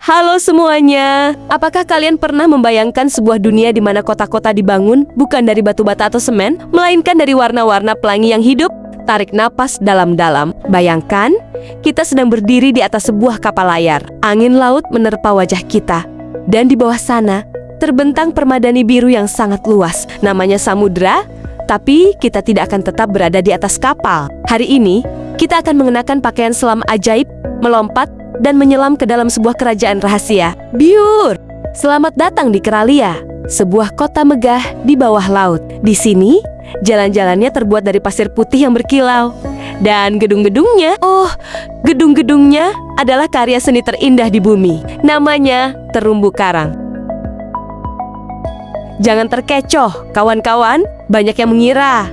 Halo semuanya, apakah kalian pernah membayangkan sebuah dunia di mana kota-kota dibangun bukan dari batu bata atau semen, melainkan dari warna-warna pelangi yang hidup? Tarik napas dalam-dalam. Bayangkan, kita sedang berdiri di atas sebuah kapal layar. Angin laut menerpa wajah kita. Dan di bawah sana, terbentang permadani biru yang sangat luas. Namanya samudra, tapi kita tidak akan tetap berada di atas kapal. Hari ini, kita akan mengenakan pakaian selam ajaib, melompat, dan menyelam ke dalam sebuah kerajaan rahasia. Biur! Selamat datang di Keralia, sebuah kota megah di bawah laut. Di sini, jalan-jalannya terbuat dari pasir putih yang berkilau. Dan gedung-gedungnya, gedung-gedungnya adalah karya seni terindah di bumi. Namanya terumbu karang. Jangan terkecoh, kawan-kawan. Banyak yang mengira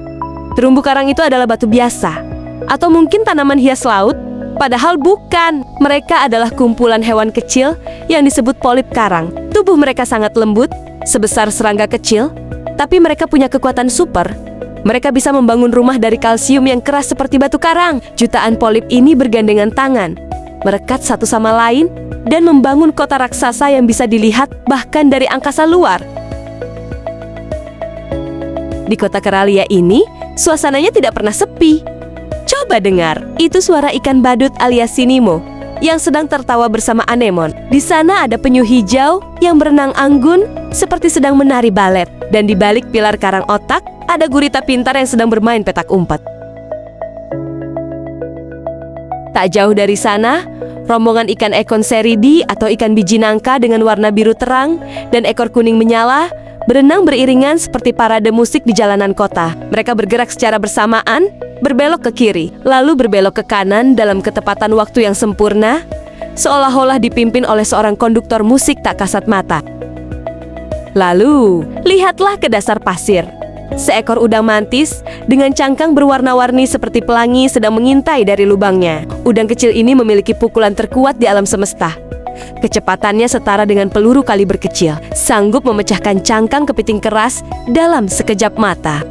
terumbu karang itu adalah batu biasa, atau mungkin tanaman hias laut. Padahal bukan, mereka adalah kumpulan hewan kecil yang disebut polip karang. Tubuh mereka sangat lembut, sebesar serangga kecil, tapi mereka punya kekuatan super. Mereka bisa membangun rumah dari kalsium yang keras seperti batu karang. Jutaan polip ini bergandengan tangan, merekat satu sama lain, dan membangun kota raksasa yang bisa dilihat bahkan dari angkasa luar. Di kota Keralia ini, suasananya tidak pernah sepi. Coba dengar, itu suara ikan badut alias Sinimo yang sedang tertawa bersama anemon. Di sana ada penyu hijau yang berenang anggun seperti sedang menari balet. Dan di balik pilar karang otak, ada gurita pintar yang sedang bermain petak umpet. Tak jauh dari sana, rombongan ikan ekon seridi atau ikan biji nangka dengan warna biru terang dan ekor kuning menyala berenang beriringan seperti parade musik di jalanan kota. Mereka bergerak secara bersamaan, berbelok ke kiri, lalu berbelok ke kanan dalam ketepatan waktu yang sempurna, seolah-olah dipimpin oleh seorang konduktor musik tak kasat mata. Lalu, lihatlah ke dasar pasir. Seekor udang mantis dengan cangkang berwarna-warni seperti pelangi sedang mengintai dari lubangnya. Udang kecil ini memiliki pukulan terkuat di alam semesta. Kecepatannya setara dengan peluru kaliber kecil, sanggup memecahkan cangkang kepiting keras dalam sekejap mata.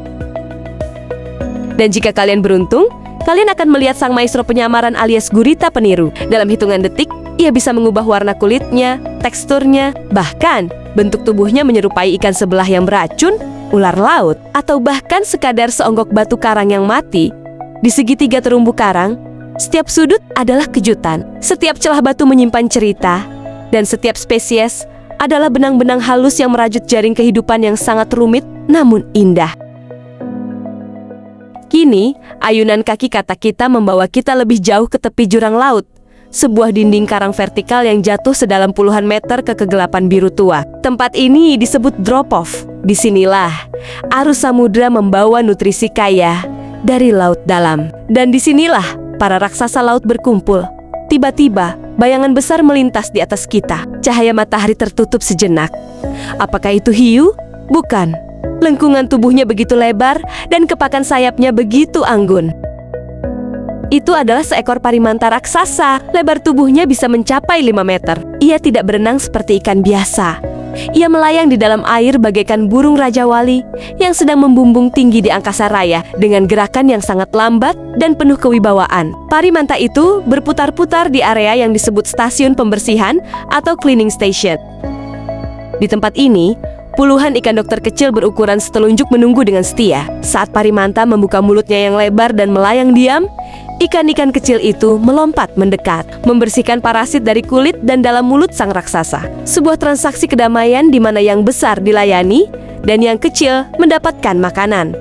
Dan jika kalian beruntung, kalian akan melihat sang maestro penyamaran alias gurita peniru. Dalam hitungan detik, ia bisa mengubah warna kulitnya, teksturnya, bahkan bentuk tubuhnya menyerupai ikan sebelah yang beracun, ular laut, atau bahkan sekadar seonggok batu karang yang mati. Di segitiga terumbu karang, setiap sudut adalah kejutan. Setiap celah batu menyimpan cerita, dan setiap spesies adalah benang-benang halus yang merajut jaring kehidupan yang sangat rumit namun indah. Kini, ayunan kaki kata kita membawa kita lebih jauh ke tepi jurang laut. Sebuah dinding karang vertikal yang jatuh sedalam puluhan meter ke kegelapan biru tua. Tempat ini disebut drop-off. Disinilah arus samudra membawa nutrisi kaya dari laut dalam. Dan disinilah para raksasa laut berkumpul. Tiba-tiba, bayangan besar melintas di atas kita. Cahaya matahari tertutup sejenak. Apakah itu hiu? Bukan. Lengkungan tubuhnya begitu lebar dan kepakan sayapnya begitu anggun. Itu adalah seekor parimanta raksasa. Lebar tubuhnya bisa mencapai 5 meter. Ia tidak berenang seperti ikan biasa. Ia melayang di dalam air bagaikan burung Raja Wali yang sedang membumbung tinggi di angkasa raya dengan gerakan yang sangat lambat dan penuh kewibawaan. Parimanta itu berputar-putar di area yang disebut stasiun pembersihan atau cleaning station. Di tempat ini, puluhan ikan dokter kecil berukuran setelunjuk menunggu dengan setia. Saat parimanta membuka mulutnya yang lebar dan melayang diam, ikan-ikan kecil itu melompat mendekat, membersihkan parasit dari kulit dan dalam mulut sang raksasa. Sebuah transaksi kedamaian di mana yang besar dilayani dan yang kecil mendapatkan makanan.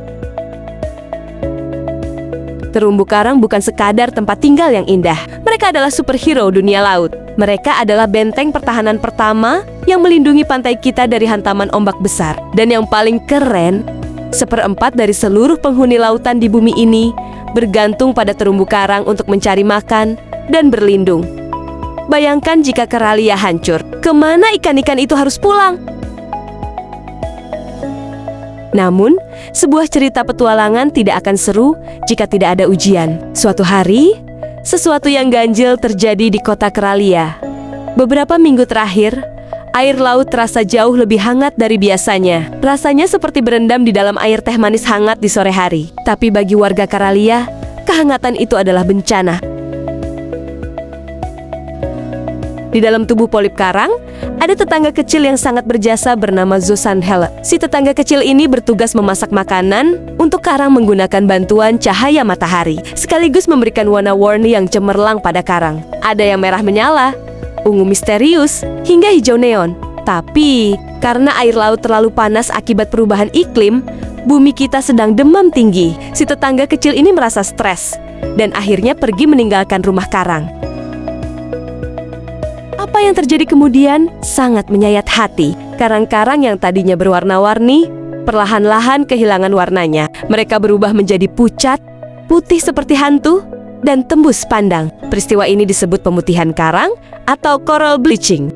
Terumbu karang bukan sekadar tempat tinggal yang indah. Mereka adalah superhero dunia laut. Mereka adalah benteng pertahanan pertama yang melindungi pantai kita dari hantaman ombak besar. Dan yang paling keren, 1/4 dari seluruh penghuni lautan di bumi ini bergantung pada terumbu karang untuk mencari makan dan berlindung. Bayangkan jika Keralia hancur, kemana ikan-ikan itu harus pulang? Namun, sebuah cerita petualangan tidak akan seru jika tidak ada ujian. Suatu hari, sesuatu yang ganjil terjadi di kota Keralia. Beberapa minggu terakhir, air laut terasa jauh lebih hangat dari biasanya. Rasanya seperti berendam di dalam air teh manis hangat di sore hari. Tapi bagi warga Keralia, kehangatan itu adalah bencana. Di dalam tubuh polip karang, ada tetangga kecil yang sangat berjasa bernama Zosanhelle. Si tetangga kecil ini bertugas memasak makanan untuk karang menggunakan bantuan cahaya matahari, sekaligus memberikan warna-warni yang cemerlang pada karang. Ada yang merah menyala, ungu misterius, hingga hijau neon. Tapi, karena air laut terlalu panas akibat perubahan iklim, bumi kita sedang demam tinggi. Si tetangga kecil ini merasa stres dan akhirnya pergi meninggalkan rumah karang. Apa yang terjadi kemudian sangat menyayat hati. Karang-karang yang tadinya berwarna-warni, perlahan-lahan kehilangan warnanya. Mereka berubah menjadi pucat, putih seperti hantu, dan tembus pandang. Peristiwa ini disebut pemutihan karang atau coral bleaching.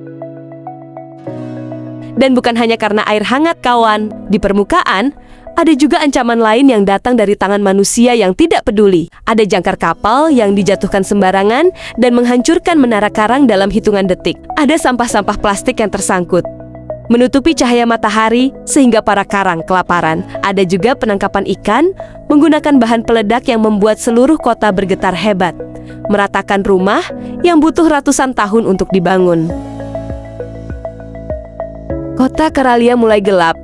Dan bukan hanya karena air hangat, kawan. Di permukaan, ada juga ancaman lain yang datang dari tangan manusia yang tidak peduli. Ada jangkar kapal yang dijatuhkan sembarangan dan menghancurkan menara karang dalam hitungan detik. Ada sampah-sampah plastik yang tersangkut, menutupi cahaya matahari sehingga para karang kelaparan. Ada juga penangkapan ikan menggunakan bahan peledak yang membuat seluruh kota bergetar hebat, meratakan rumah yang butuh ratusan tahun untuk dibangun. Kota Karalia mulai gelap.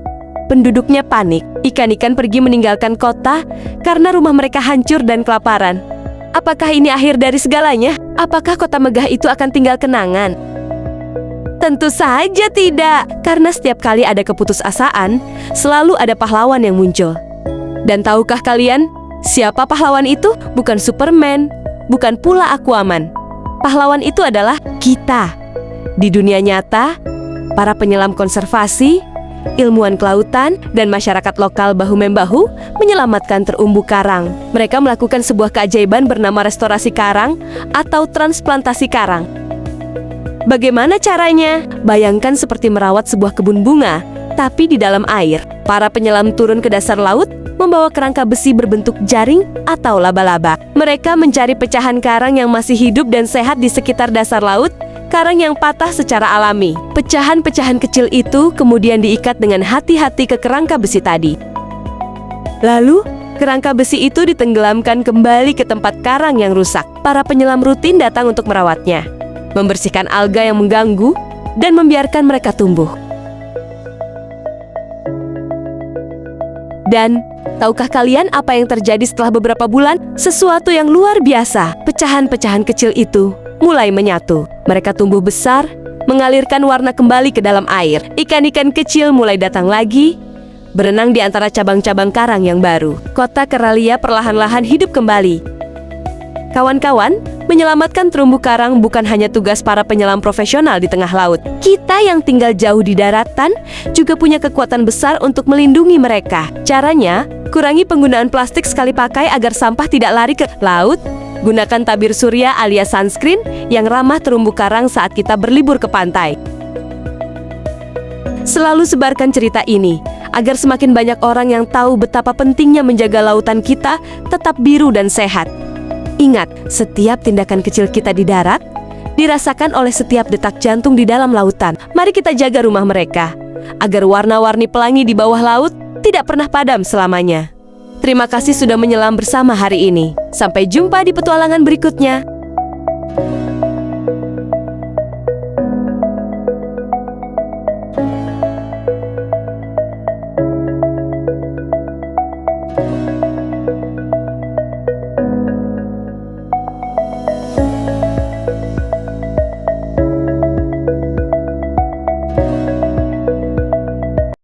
Penduduknya panik. Ikan-ikan pergi meninggalkan kota karena rumah mereka hancur dan kelaparan. Apakah ini akhir dari segalanya? Apakah kota megah itu akan tinggal kenangan? Tentu saja tidak. Karena setiap kali ada keputusasaan, selalu ada pahlawan yang muncul. Dan tahukah kalian, siapa pahlawan itu? Bukan Superman, bukan pula Aquaman. Pahlawan itu adalah kita. Di dunia nyata, para penyelam konservasi, ilmuwan kelautan, dan masyarakat lokal bahu-membahu menyelamatkan terumbu karang. Mereka melakukan sebuah keajaiban bernama restorasi karang atau transplantasi karang. Bagaimana caranya? Bayangkan seperti merawat sebuah kebun bunga, tapi di dalam air. Para penyelam turun ke dasar laut, membawa kerangka besi berbentuk jaring atau laba-laba. Mereka mencari pecahan karang yang masih hidup dan sehat di sekitar dasar laut, karang yang patah secara alami. Pecahan-pecahan kecil itu kemudian diikat dengan hati-hati ke kerangka besi tadi. Lalu, kerangka besi itu ditenggelamkan kembali ke tempat karang yang rusak. Para penyelam rutin datang untuk merawatnya, membersihkan alga yang mengganggu, dan membiarkan mereka tumbuh. Dan, tahukah kalian apa yang terjadi setelah beberapa bulan? Sesuatu yang luar biasa. Pecahan-pecahan kecil itu mulai menyatu. Mereka tumbuh besar, mengalirkan warna kembali ke dalam air. Ikan-ikan kecil mulai datang lagi, berenang di antara cabang-cabang karang yang baru. Kota Karalia perlahan-lahan hidup kembali. Kawan-kawan, menyelamatkan terumbu karang bukan hanya tugas para penyelam profesional di tengah laut. Kita yang tinggal jauh di daratan juga punya kekuatan besar untuk melindungi mereka. Caranya, kurangi penggunaan plastik sekali pakai agar sampah tidak lari ke laut. Gunakan tabir surya alias sunscreen yang ramah terumbu karang saat kita berlibur ke pantai. Selalu sebarkan cerita ini agar semakin banyak orang yang tahu betapa pentingnya menjaga lautan kita tetap biru dan sehat. Ingat, setiap tindakan kecil kita di darat dirasakan oleh setiap detak jantung di dalam lautan. Mari kita jaga rumah mereka agar warna-warni pelangi di bawah laut tidak pernah padam selamanya. Terima kasih sudah menyelam bersama hari ini. Sampai jumpa di petualangan berikutnya.